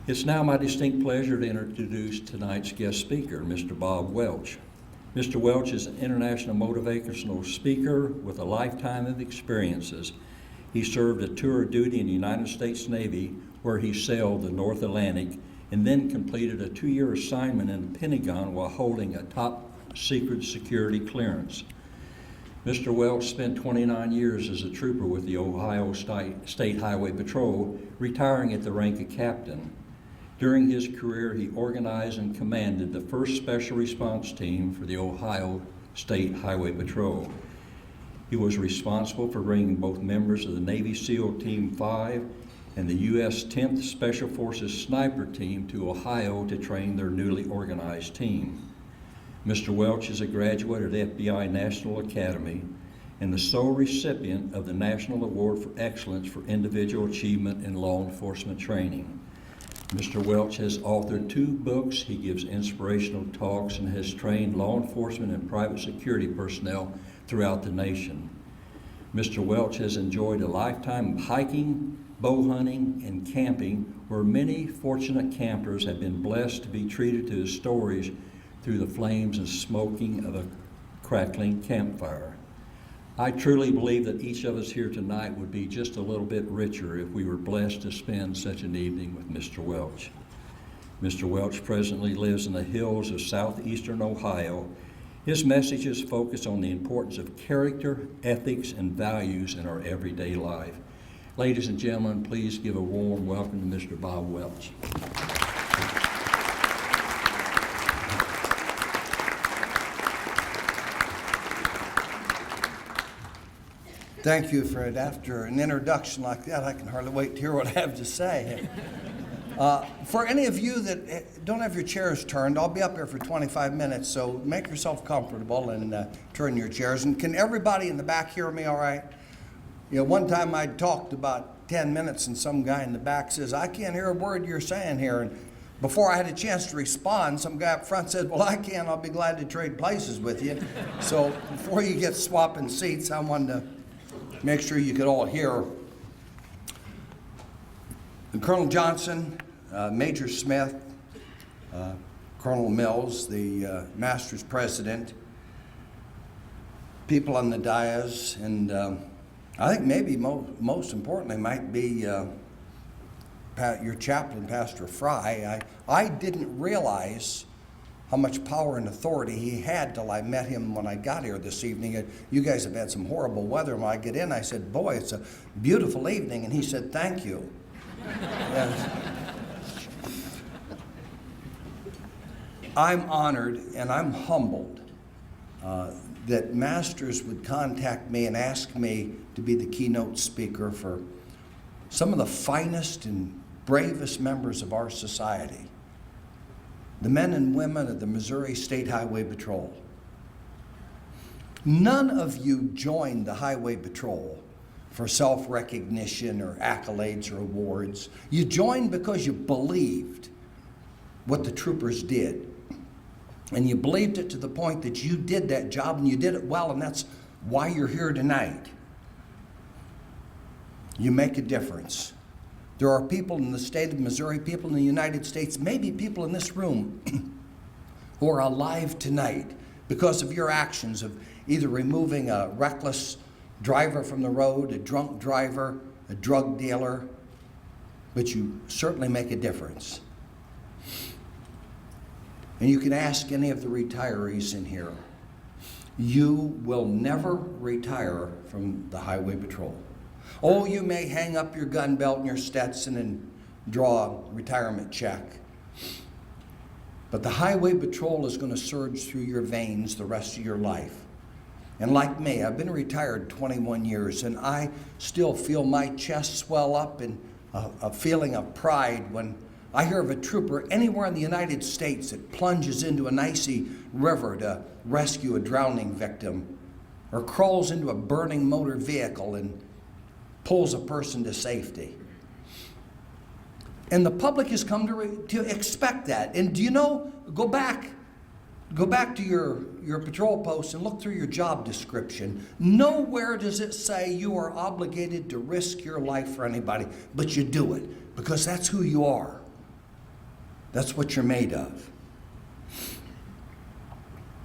It's now my distinct pleasure to introduce tonight's guest speaker, Mr. Bob Welch. Mr. Welch is an international motivational speaker with a lifetime of experiences. He served a tour of duty in the United States Navy, where he sailed the North Atlantic, and then completed a 2-year assignment in the Pentagon while holding a top secret security clearance. Mr. Welch spent 29 years as a trooper with the Ohio State Highway Patrol, retiring at the rank of captain. During his career, he organized and commanded the 1st Special Response Team for the Ohio State Highway Patrol. He was responsible for bringing both members of the Navy SEAL Team 5 and the U.S. 10th Special Forces Sniper Team to Ohio to train their newly organized team. Mr. Welch is a graduate of the FBI National Academy and the sole recipient of the National Award for Excellence for Individual Achievement in Law Enforcement Training. Mr. Welch has authored 2 books, he gives inspirational talks, and has trained law enforcement and private security personnel throughout the nation. Mr. Welch has enjoyed a lifetime of hiking, bow hunting, and camping, where many fortunate campers have been blessed to be treated to his stories through the flames and smoking of a crackling campfire. I truly believe that each of us here tonight would be just a little bit richer if we were blessed to spend such an evening with Mr. Welch. Mr. Welch presently lives in the hills of southeastern Ohio. His messages focus on the importance of character, ethics, and values in our everyday life. Ladies and gentlemen, please give a warm welcome to Mr. Bob Welch. Thank you, Fred. After an introduction like that, I can hardly wait to hear what I have to say. For any of you that don't have your chairs turned, I'll be up here for 25 minutes, so make yourself comfortable and turn your chairs. And can everybody in the back hear me all right? You know, one time I talked about 10 minutes and some guy in the back says, "I can't hear a word you're saying here." And before I had a chance to respond, some guy up front said, "Well, I can. I'll be glad to trade places with you." So before you get swapping seats, I wanted to make sure you could all hear. Colonel Johnson, Major Smith, Colonel Mills, the Master's President, people on the dais, and I think maybe most importantly might be your chaplain, Pastor Fry. I didn't realize how much power and authority he had till I met him when I got here this evening. You guys have had some horrible weather. When I get in, I said, "Boy, it's a beautiful evening." And he said, "Thank you." I'm honored and I'm humbled that Masters would contact me and ask me to be the keynote speaker for some of the finest and bravest members of our society, the men and women of the Missouri State Highway Patrol. None of you joined the Highway Patrol for self-recognition or accolades or awards. You joined because you believed what the troopers did. And you believed it to the point that you did that job and you did it well, and that's why you're here tonight. You make a difference. There are people in the state of Missouri, people in the United States, maybe people in this room who are alive tonight because of your actions of either removing a reckless driver from the road, a drunk driver, a drug dealer, but you certainly make a difference. And you can ask any of the retirees in here. You will never retire from the Highway Patrol. Oh, you may hang up your gun belt and your Stetson and draw a retirement check. But the Highway Patrol is going to surge through your veins the rest of your life. And like me, I've been retired 21 years, and I still feel my chest swell up in a feeling of pride when I hear of a trooper anywhere in the United States that plunges into an icy river to rescue a drowning victim, or crawls into a burning motor vehicle and pulls a person to safety. And the public has come to expect that. And do you know, go back to your patrol post and look through your job description. Nowhere does it say you are obligated to risk your life for anybody, but you do it because that's who you are. That's what you're made of.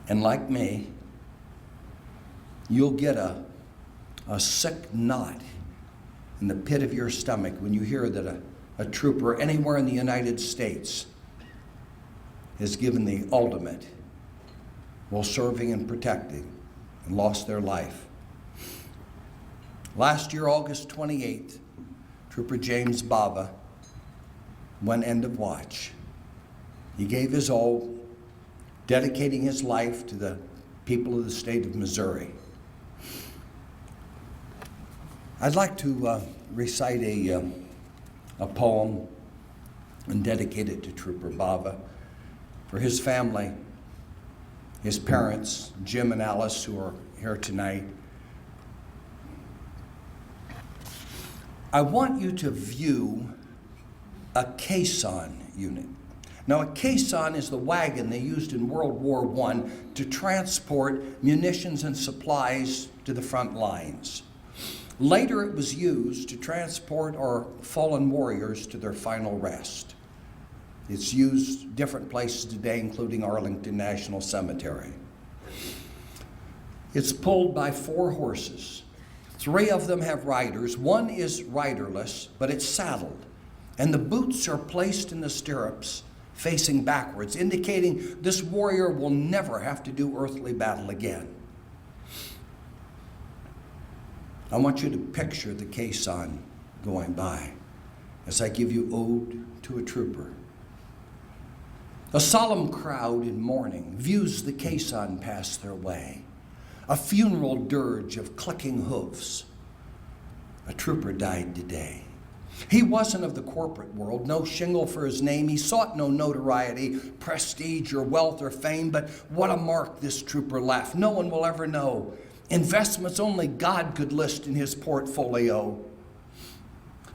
And like me, you'll get a sick knot in the pit of your stomach when you hear that a trooper anywhere in the United States has given the ultimate while serving and protecting and lost their life. Last year, August 28th, Trooper James Baba went end of watch. He gave his all, dedicating his life to the people of the state of Missouri. I'd like to recite a poem and dedicate it to Trooper Baba for his family, his parents, Jim and Alice, who are here tonight. I want you to view a caisson unit. Now, a caisson is the wagon they used in World War I to transport munitions and supplies to the front lines. Later, it was used to transport our fallen warriors to their final rest. It's used different places today, including Arlington National Cemetery. It's pulled by 4 horses. 3 of them have riders. 1 is riderless, but it's saddled. And the boots are placed in the stirrups facing backwards, indicating this warrior will never have to do earthly battle again. I want you to picture the caisson going by as I give you Ode to a Trooper. A solemn crowd in mourning views the caisson pass their way. A funeral dirge of clicking hoofs. A trooper died today. He wasn't of the corporate world, no shingle for his name. He sought no notoriety, prestige, or wealth or fame, but what a mark this trooper left. No one will ever know. Investments only God could list in his portfolio.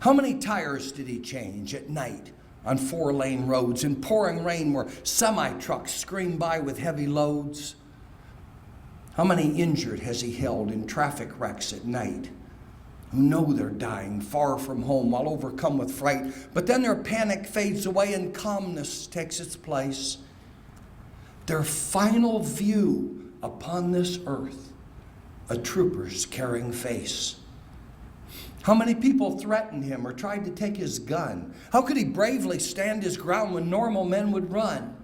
How many tires did he change at night on 4-lane roads in pouring rain where semi-trucks scream by with heavy loads? How many injured has he held in traffic wrecks at night who know they're dying far from home while overcome with fright, but then their panic fades away and calmness takes its place? Their final view upon this earth, a trooper's caring face. How many people threatened him or tried to take his gun? How could he bravely stand his ground when normal men would run?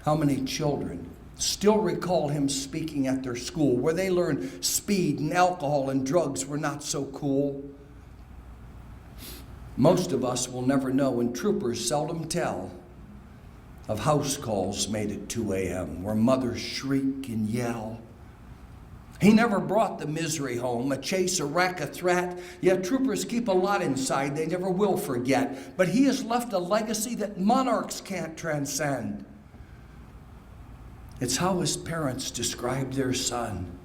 How many children still recall him speaking at their school where they learned speed and alcohol and drugs were not so cool? Most of us will never know, and troopers seldom tell, of house calls made at 2 a.m. where mothers shriek and yell. He never brought the misery home, a chase, a wreck, a threat. Yet troopers keep a lot inside they never will forget. But he has left a legacy that monarchs can't transcend. It's how his parents described their son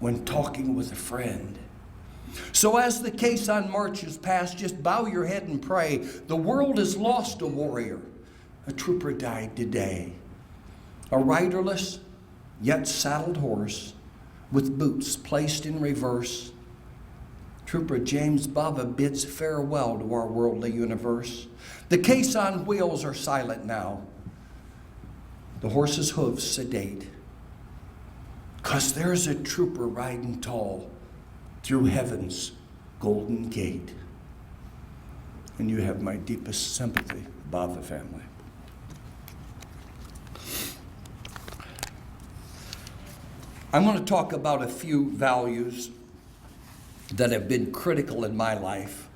when talking with a friend. So as the caisson marches past, just bow your head and pray. The world has lost a warrior. A trooper died today. A riderless, yet saddled horse, with boots placed in reverse. Trooper James Baba bids farewell to our worldly universe. The caisson wheels are silent now. The horse's hooves sedate. 'Cause there's a trooper riding tall through heaven's golden gate. And you have my deepest sympathy, Baba family. I'm going to talk about a few values that have been critical in my life,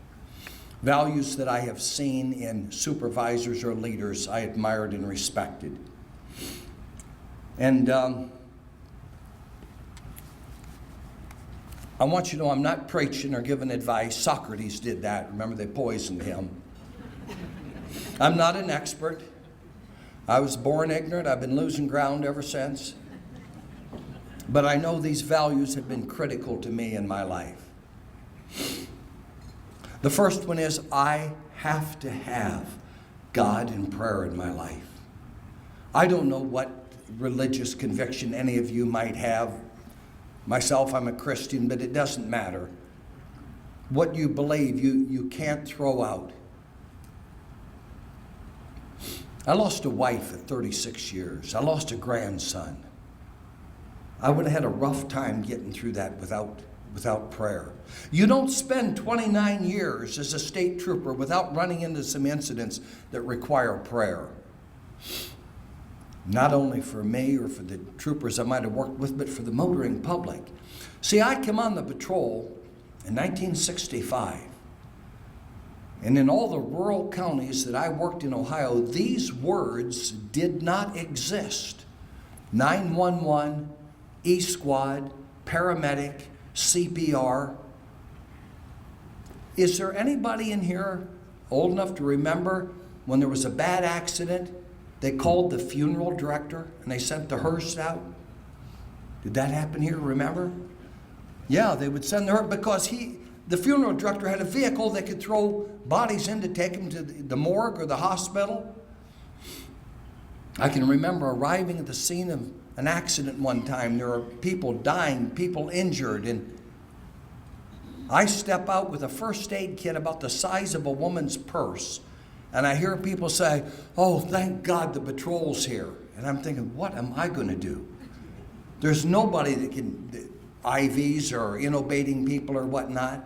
values that I have seen in supervisors or leaders I admired and respected. And I want you to know I'm not preaching or giving advice. Socrates did that. Remember, they poisoned him. I'm not an expert. I was born ignorant. I've been losing ground ever since. But I know these values have been critical to me in my life. The first one is I have to have God and prayer in my life. I don't know what religious conviction any of you might have. Myself, I'm a Christian, but it doesn't matter. What you believe, you can't throw out. I lost a wife at 36 years. I lost a grandson. I would have had a rough time getting through that without prayer. You don't spend 29 years as a state trooper without running into some incidents that require prayer. Not only for me or for the troopers I might have worked with, but for the motoring public. See, I came on the patrol in 1965. And in all the rural counties that I worked in Ohio, these words did not exist. 911, E-Squad, paramedic, CPR. Is there anybody in here old enough to remember when there was a bad accident, they called the funeral director and they sent the hearse out? Did that happen here, remember? Yeah, they would send the hearse because the funeral director had a vehicle that could throw bodies in to take them to the morgue or the hospital. I can remember arriving at the scene of an accident one time. There were people dying, people injured, and I step out with a first aid kit about the size of a woman's purse, and I hear people say, "Oh, thank God the patrol's here." And I'm thinking, what am I going to do? There's nobody that can, IVs or intubating people or whatnot.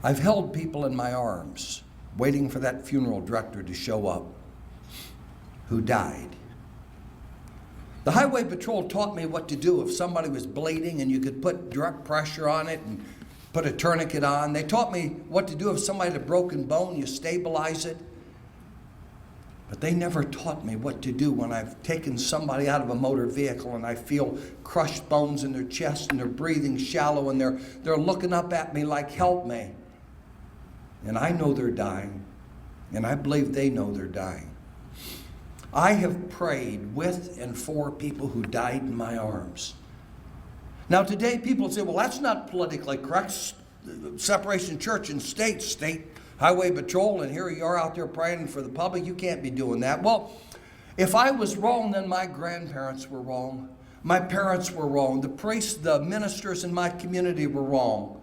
I've held people in my arms, waiting for that funeral director to show up, who died. The highway patrol taught me what to do if somebody was bleeding and you could put direct pressure on it and put a tourniquet on. They taught me what to do if somebody had a broken bone, you stabilize it. But they never taught me what to do when I've taken somebody out of a motor vehicle and I feel crushed bones in their chest and they're breathing shallow and they're looking up at me like, "Help me." And I know they're dying, and I believe they know they're dying. I have prayed with and for people who died in my arms. Now today people say, well, that's not politically correct. Separation church and state highway patrol, and here you are out there praying for the public. You can't be doing that. Well, if I was wrong, then my grandparents were wrong. My parents were wrong. The priests, the ministers in my community were wrong.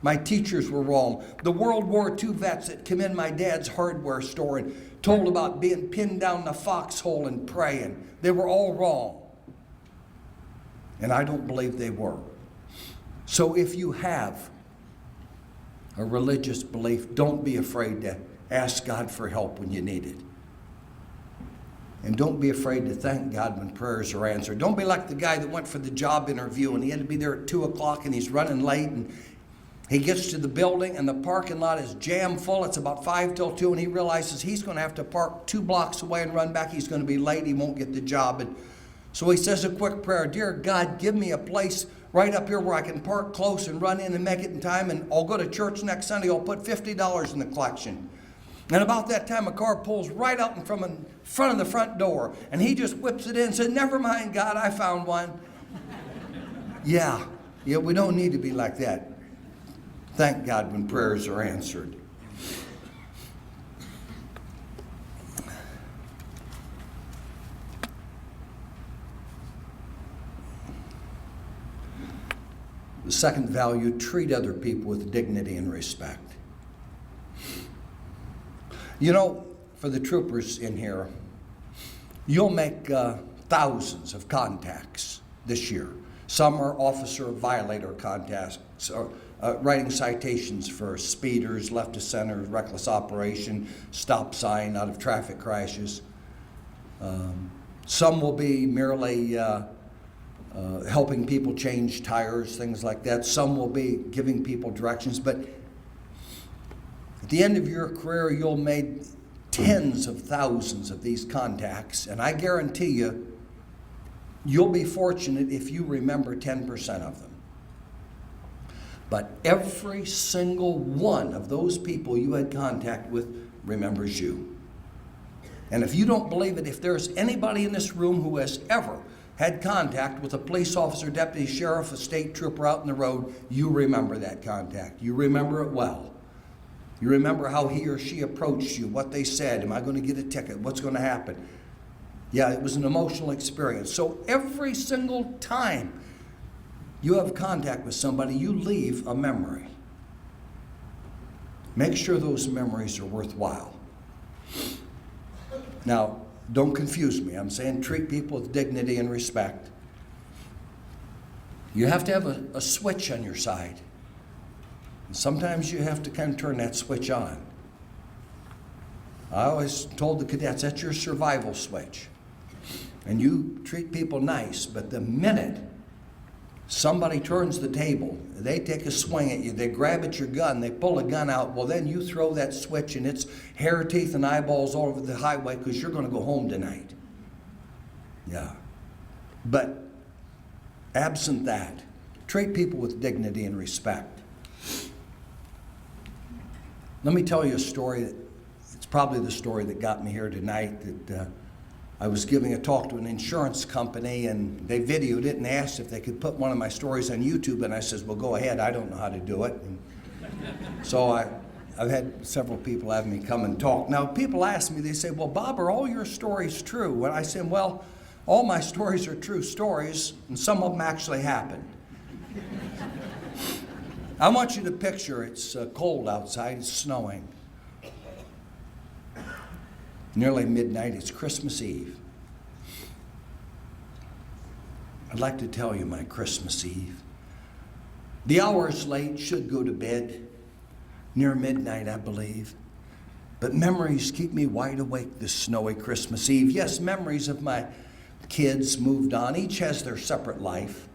My teachers were wrong. The World War II vets that come in my dad's hardware store and told about being pinned down in a foxhole and praying, they were all wrong. And I don't believe they were. So if you have a religious belief, don't be afraid to ask God for help when you need it. And don't be afraid to thank God when prayers are answered. Don't be like the guy that went for the job interview and he had to be there at 2 o'clock and he's running late and he gets to the building and the parking lot is jam full. It's about 5 till 2 and he realizes he's going to have to park 2 blocks away and run back. He's going to be late. He won't get the job. And so he says a quick prayer, "Dear God, give me a place right up here where I can park close and run in and make it in time, and I'll go to church next Sunday. I'll put $50 in the collection." And about that time, a car pulls right out in front of the front door, and he just whips it in and says, "Never mind, God, I found one." Yeah, we don't need to be like that. Thank God when prayers are answered. The second value, treat other people with dignity and respect. You know, for the troopers in here, you'll make thousands of contacts this year. Some are officer violator contacts, or writing citations for speeders, left of center, reckless operation, stop sign out of traffic crashes. Some will be merely helping people change tires, things like that. Some will be giving people directions. But at the end of your career, you'll make tens of thousands of these contacts. And I guarantee you, you'll be fortunate if you remember 10% of them. But every single one of those people you had contact with remembers you. And if you don't believe it, if there's anybody in this room who has ever had contact with a police officer, deputy sheriff, a state trooper out in the road, you remember that contact. You remember it well. You remember how he or she approached you, what they said, "Am I going to get a ticket? What's going to happen?" Yeah, it was an emotional experience. So every single time you have contact with somebody, you leave a memory. Make sure those memories are worthwhile. Now, don't confuse me. I'm saying treat people with dignity and respect. You have to have a switch on your side. And sometimes you have to kind of turn that switch on. I always told the cadets, that's your survival switch. And you treat people nice, but the minute somebody turns the table, they take a swing at you, they grab at your gun, they pull a gun out, well then you throw that switch and it's hair, teeth, and eyeballs all over the highway because you're going to go home tonight. Yeah. But absent that, treat people with dignity and respect. Let me tell you a story that it's probably the story that got me here tonight. That I was giving a talk to an insurance company and they videoed it and asked if they could put one of my stories on YouTube, and I says, well, go ahead, I don't know how to do it. And so I've had several people have me come and talk. Now people ask me, they say, well, Bob, are all your stories true? And I say, well, all my stories are true stories, and some of them actually happened. I want you to picture it's cold outside, it's snowing. Nearly midnight, it's Christmas Eve. I'd like to tell you my Christmas Eve. The hour is late, should go to bed. Near midnight, I believe. But memories keep me wide awake this snowy Christmas Eve. Yes, memories of my kids moved on. Each has their separate life.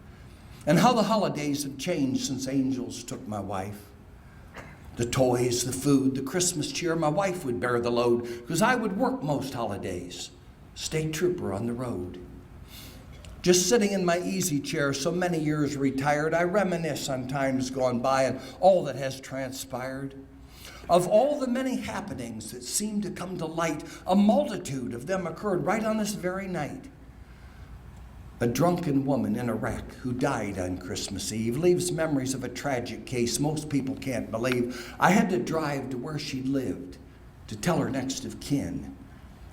And how the holidays have changed since angels took my wife. The toys, the food, the Christmas cheer, my wife would bear the load because I would work most holidays, state trooper on the road. Just sitting in my easy chair, so many years retired, I reminisce on times gone by and all that has transpired. Of all the many happenings that seemed to come to light, a multitude of them occurred right on this very night. A drunken woman in a wreck who died on Christmas Eve leaves memories of a tragic case most people can't believe. I had to drive to where she lived to tell her next of kin.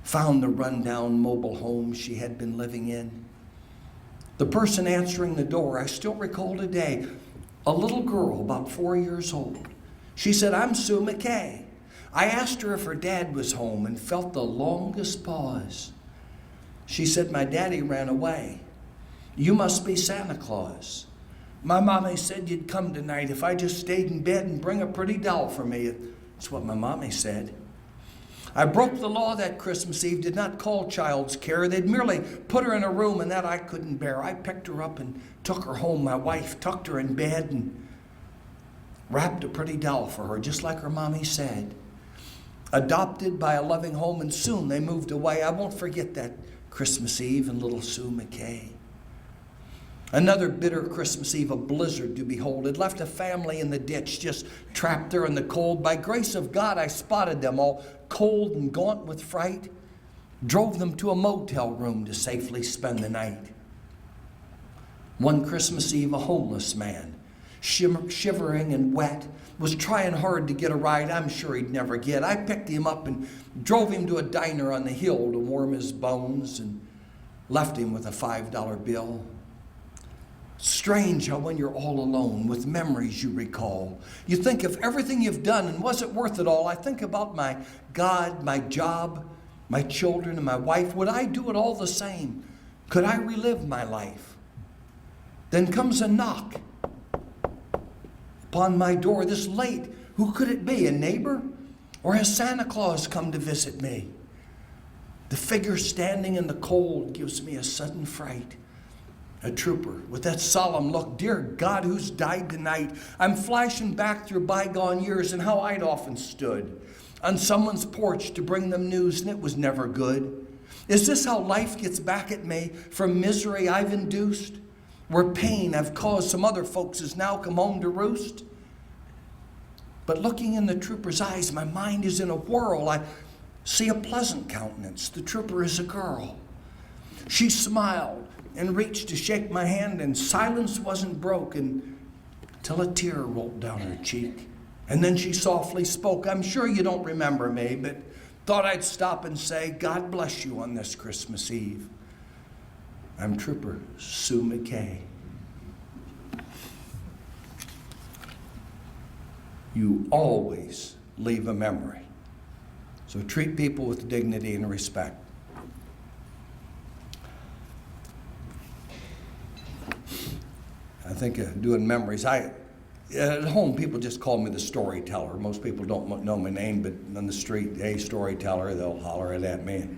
Found the rundown mobile home she had been living in. The person answering the door, I still recall today, a little girl about 4 years old. She said, I'm Sue McKay. I asked her if her dad was home and felt the longest pause. She said, my daddy ran away. You must be Santa Claus. My mommy said you'd come tonight if I just stayed in bed and bring a pretty doll for me. That's what my mommy said. I broke the law that Christmas Eve, did not call child's care. They'd merely put her in a room, and that I couldn't bear. I picked her up and took her home. My wife tucked her in bed and wrapped a pretty doll for her, just like her mommy said. Adopted by a loving home, and soon they moved away. I won't forget that Christmas Eve and little Sue McKay. Another bitter Christmas Eve, a blizzard to behold. It left a family in the ditch, just trapped there in the cold. By grace of God, I spotted them all cold and gaunt with fright. Drove them to a motel room to safely spend the night. One Christmas Eve, a homeless man, shivering and wet, was trying hard to get a ride I'm sure he'd never get. I picked him up and drove him to a diner on the hill to warm his bones and left him with a $5 bill. Strange how when you're all alone with memories you recall, you think of everything you've done and was it worth it all? I think about my God, my job, my children, and my wife. Would I do it all the same? Could I relive my life? Then comes a knock upon my door this late. Who could it be? A neighbor? Or has Santa Claus come to visit me? The figure standing in the cold gives me a sudden fright. A trooper with that solemn look. Dear God, who's died tonight? I'm flashing back through bygone years and how I'd often stood on someone's porch to bring them news, and it was never good. Is this how life gets back at me from misery I've induced? Where pain I've caused some other folks has now come home to roost? But looking in the trooper's eyes, my mind is in a whirl. I see a pleasant countenance. The trooper is a girl. She smiled and reached to shake my hand, and silence wasn't broken till a tear rolled down her cheek. And then she softly spoke. I'm sure you don't remember me, but thought I'd stop and say, God bless you on this Christmas Eve. I'm Trooper Sue McKay. You always leave a memory. So treat people with dignity and respect. I think doing memories. At home, people just call me the storyteller. Most people don't know my name, but on the street, hey, storyteller, they'll holler it at me.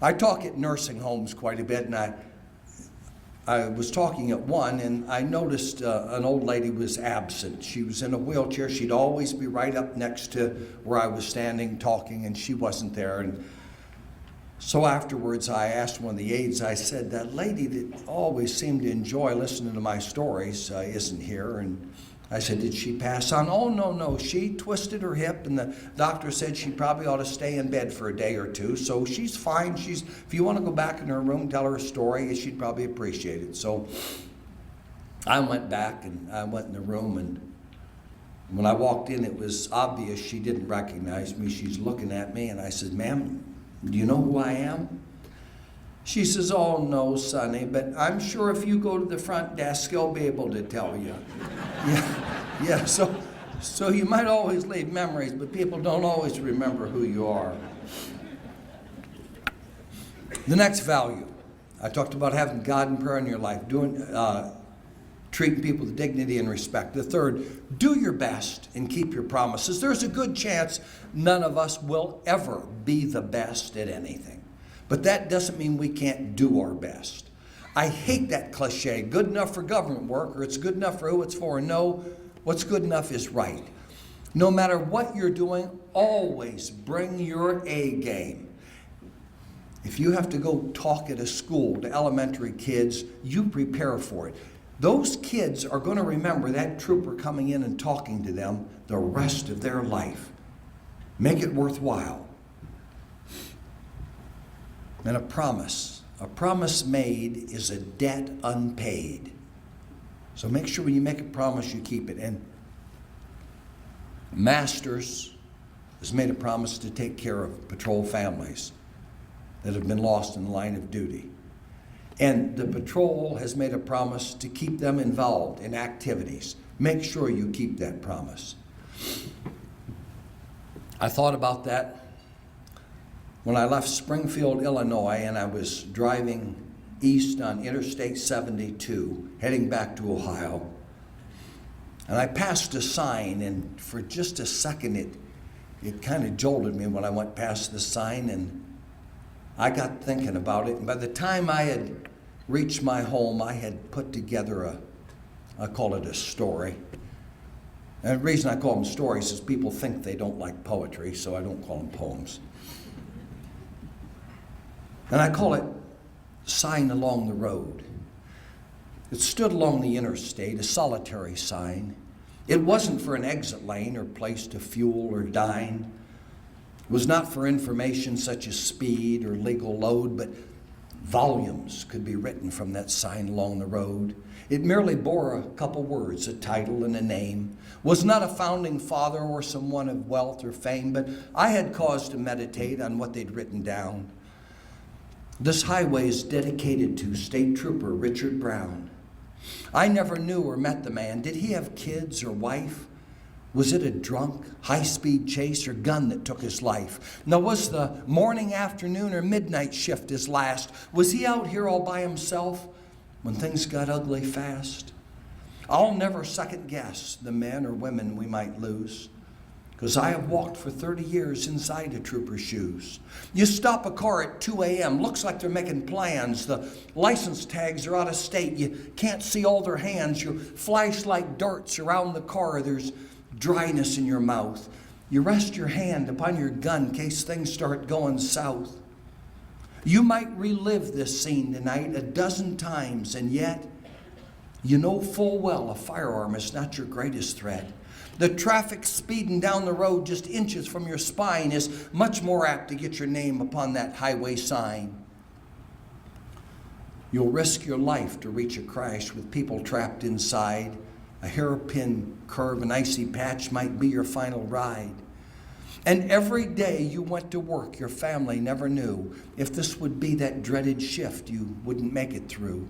I talk at nursing homes quite a bit, and I was talking at one, and I noticed an old lady was absent. She was in a wheelchair. She'd always be right up next to where I was standing talking, and she wasn't there. And so afterwards, I asked one of the aides, I said, that lady that always seemed to enjoy listening to my stories isn't here. And I said, did she pass on? Oh, no. She twisted her hip, and the doctor said she probably ought to stay in bed for a day or two. So she's fine. If you want to go back in her room and tell her a story, she'd probably appreciate it. So I went back, and I went in the room, and when I walked in, it was obvious she didn't recognize me. She's looking at me, and I said, ma'am, do you know who I am? She says, oh, no, Sonny, but I'm sure if you go to the front desk, they'll be able to tell you. Yeah, so you might always leave memories, but people don't always remember who you are. The next value, I talked about having God and prayer in your life, treating people with dignity and respect. The third, do your best and keep your promises. There's a good chance none of us will ever be the best at anything. But that doesn't mean we can't do our best. I hate that cliche, good enough for government work, or it's good enough for who it's for. No, what's good enough is right. No matter what you're doing, always bring your A game. If you have to go talk at a school to elementary kids, you prepare for it. Those kids are going to remember that trooper coming in and talking to them the rest of their life. Make it worthwhile. And a promise made is a debt unpaid. So make sure when you make a promise, you keep it. And Masters has made a promise to take care of patrol families that have been lost in the line of duty. And the patrol has made a promise to keep them involved in activities. Make sure you keep that promise. I thought about that when I left Springfield, Illinois, and I was driving east on Interstate 72, heading back to Ohio. And I passed a sign, and for just a second, it kind of jolted me when I went past the sign, and I got thinking about it. And by the time I had reached my home, I had put together I call it a story. And the reason I call them stories is people think they don't like poetry, so I don't call them poems. And I call it Sign Along the Road. It stood along the interstate, a solitary sign. It wasn't for an exit lane or place to fuel or dine. It was not for information such as speed or legal load, but volumes could be written from that sign along the road. It merely bore a couple words, a title and a name. Was not a founding father or someone of wealth or fame, but I had cause to meditate on what they'd written down. This highway is dedicated to State Trooper Richard Brown. I never knew or met the man. Did he have kids or wife? Was it a drunk, high-speed chase or gun that took his life? Now, was the morning, afternoon, or midnight shift his last? Was he out here all by himself when things got ugly fast? I'll never second-guess the men or women we might lose, because I have walked for 30 years inside a trooper's shoes. You stop a car at 2 a.m., looks like they're making plans. The license tags are out of state. You can't see all their hands. You flash like darts around the car. There's dryness in your mouth. You rest your hand upon your gun in case things start going south. You might relive this scene tonight a dozen times, and yet you know full well a firearm is not your greatest threat. The traffic speeding down the road just inches from your spine is much more apt to get your name upon that highway sign. You'll risk your life to reach a crash with people trapped inside. A hairpin curve, an icy patch might be your final ride. And every day you went to work, your family never knew if this would be that dreaded shift you wouldn't make it through.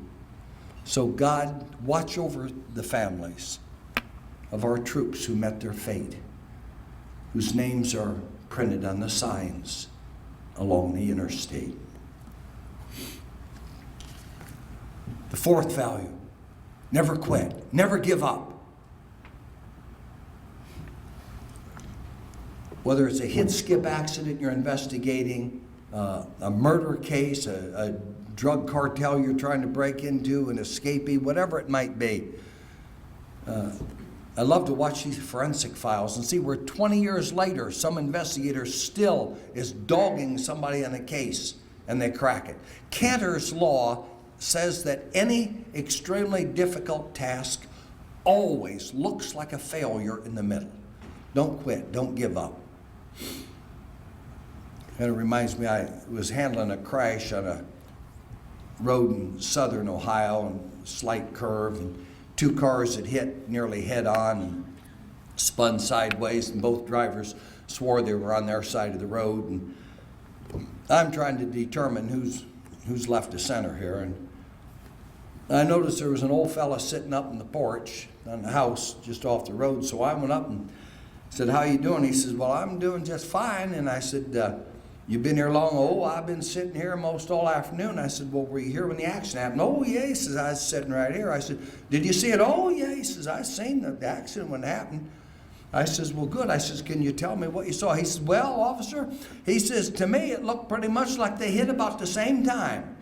So God, watch over the families of our troops who met their fate, whose names are printed on the signs along the interstate. The fourth value, never quit, never give up. Whether it's a hit-skip accident you're investigating, a murder case, a drug cartel you're trying to break into, an escapee, whatever it might be. I love to watch these forensic files and see where 20 years later some investigator still is dogging somebody on a case and they crack it. Cantor's law says that any extremely difficult task always looks like a failure in the middle. Don't quit, don't give up. And it reminds me, I was handling a crash on a road in southern Ohio, and slight curve, and two cars had hit nearly head on and spun sideways, and both drivers swore they were on their side of the road. And I'm trying to determine who's left of center here. And I noticed there was an old fella sitting up in the porch on the house just off the road. So I went up and said, "How you doing?" He says, "Well, I'm doing just fine." And I said, "You been here long?" "Oh, I've been sitting here most all afternoon." I said, "Well, were you here when the accident happened?" "Oh, yeah." He says, "I was sitting right here." I said, "Did you see it?" "Oh, yeah." He says, "I seen the accident when it happened." I says, "Well, good." I says, "Can you tell me what you saw?" He says, "Well, officer," he says, "to me it looked pretty much like they hit about the same time."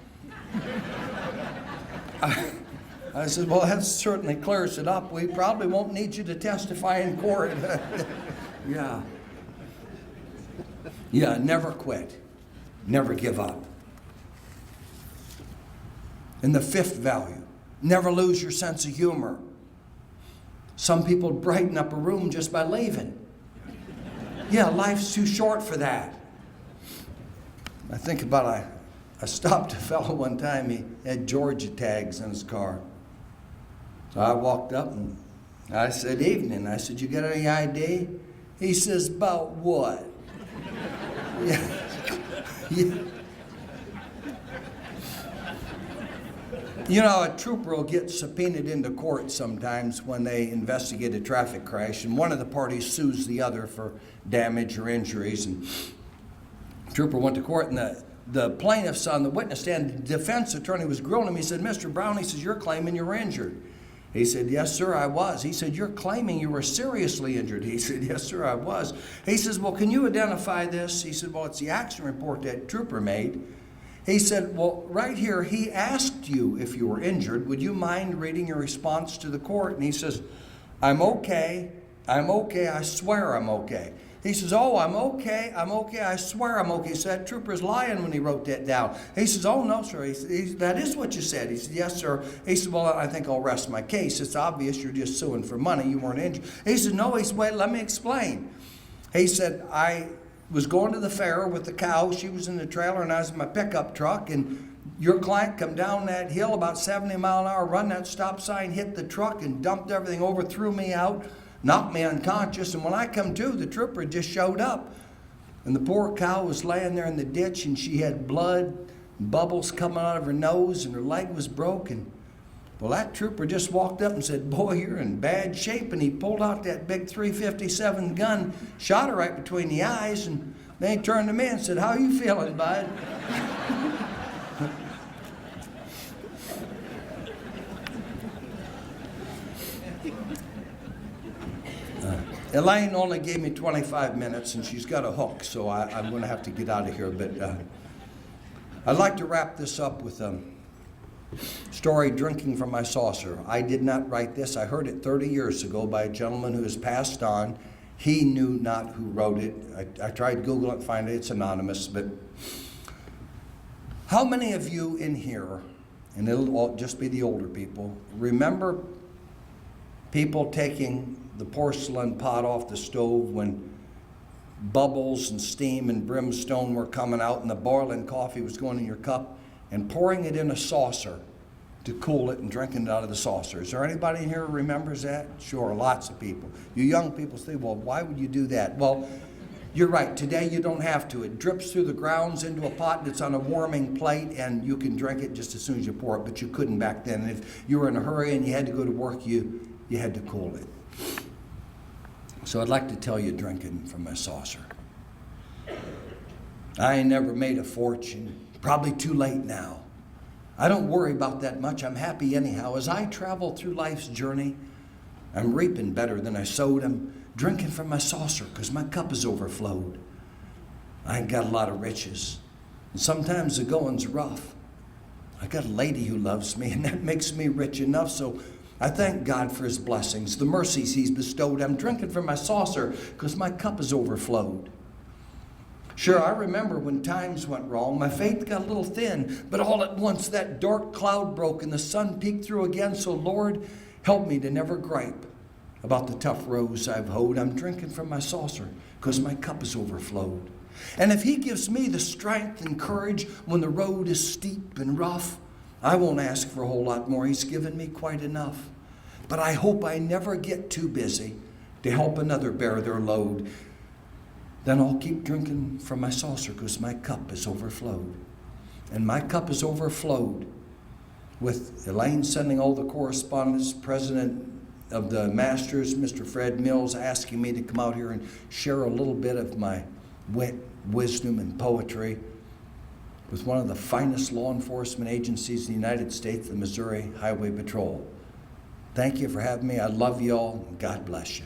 I said, "Well, that certainly clears it up. We probably won't need you to testify in court." Yeah. Yeah, never quit. Never give up. And the fifth value, never lose your sense of humor. Some people brighten up a room just by leaving. Yeah, life's too short for that. I think about I stopped a fellow one time, he had Georgia tags in his car. So I walked up and I said, "Evening." I said, "You got any ID?" He says, "About what?" Yeah. You know, a trooper will get subpoenaed into court sometimes when they investigate a traffic crash, and one of the parties sues the other for damage or injuries. And the trooper went to court, and the plaintiff's on the witness stand. The defense attorney was grilling him. He said, "Mr. Brown," he says, "you're claiming you were injured." He said, "Yes, sir, I was." He said, "You're claiming you were seriously injured." He said, "Yes, sir, I was." He says, "Well, can you identify this?" He said, "Well, it's the accident report that trooper made." He said, "Well, right here, he asked you if you were injured. Would you mind reading your response to the court?" And he says, I'm okay, I swear I'm okay." He says, "Oh, I'm okay, I swear I'm okay." So that trooper's lying when he wrote that down. He says, "Oh, no, sir." He says, "That is what you said." He said, "Yes, sir." He said, "Well, I think I'll rest my case. It's obvious you're just suing for money. You weren't injured." He said, "No." He said, "Wait, let me explain." He said, "I was going to the fair with the cow. She was in the trailer and I was in my pickup truck, and your client come down that hill about 70 mile an hour, run that stop sign, hit the truck and dumped everything over, threw me out, knocked me unconscious. And when I come to, the trooper just showed up. And the poor cow was laying there in the ditch, and she had blood, bubbles coming out of her nose, and her leg was broken. Well, that trooper just walked up and said, "Boy, you're in bad shape." And he pulled out that big .357 gun, shot her right between the eyes, and then he turned to me and said, "How you feeling, bud?" Elaine only gave me 25 minutes, and she's got a hook, so I'm going to have to get out of here. But I'd like to wrap this up with a story, Drinking from My Saucer. I did not write this. I heard it 30 years ago by a gentleman who has passed on. He knew not who wrote it. I tried to Google it and find it. It's anonymous. But how many of you in here, and it'll all just be the older people, remember people taking the porcelain pot off the stove when bubbles and steam and brimstone were coming out and the boiling coffee was going in your cup, and pouring it in a saucer to cool it and drinking it out of the saucer? Is there anybody in here who remembers that? Sure, lots of people. You young people say, "Well, why would you do that?" Well, you're right. Today you don't have to. It drips through the grounds into a pot that's on a warming plate, and you can drink it just as soon as you pour it, but you couldn't back then. And if you were in a hurry and you had to go to work, you had to cool it. So I'd like to tell you, Drinking from My Saucer. I ain't never made a fortune. Probably too late now. I don't worry about that much. I'm happy anyhow. As I travel through life's journey, I'm reaping better than I sowed. I'm drinking from my saucer because my cup is overflowed. I ain't got a lot of riches. And sometimes the going's rough. I got a lady who loves me, and that makes me rich enough. So I thank God for his blessings, the mercies he's bestowed. I'm drinking from my saucer because my cup is overflowed. Sure, I remember when times went wrong, my faith got a little thin, but all at once that dark cloud broke and the sun peeked through again. So Lord, help me to never gripe about the tough rows I've hoed. I'm drinking from my saucer because my cup is overflowed. And if he gives me the strength and courage when the road is steep and rough, I won't ask for a whole lot more. He's given me quite enough. But I hope I never get too busy to help another bear their load. Then I'll keep drinking from my saucer because my cup is overflowed. And my cup is overflowed with Elaine sending all the correspondence, President of the Masters, Mr. Fred Mills, asking me to come out here and share a little bit of my wit, wisdom, and poetry with one of the finest law enforcement agencies in the United States, the Missouri Highway Patrol. Thank you for having me. I love you all, and God bless you.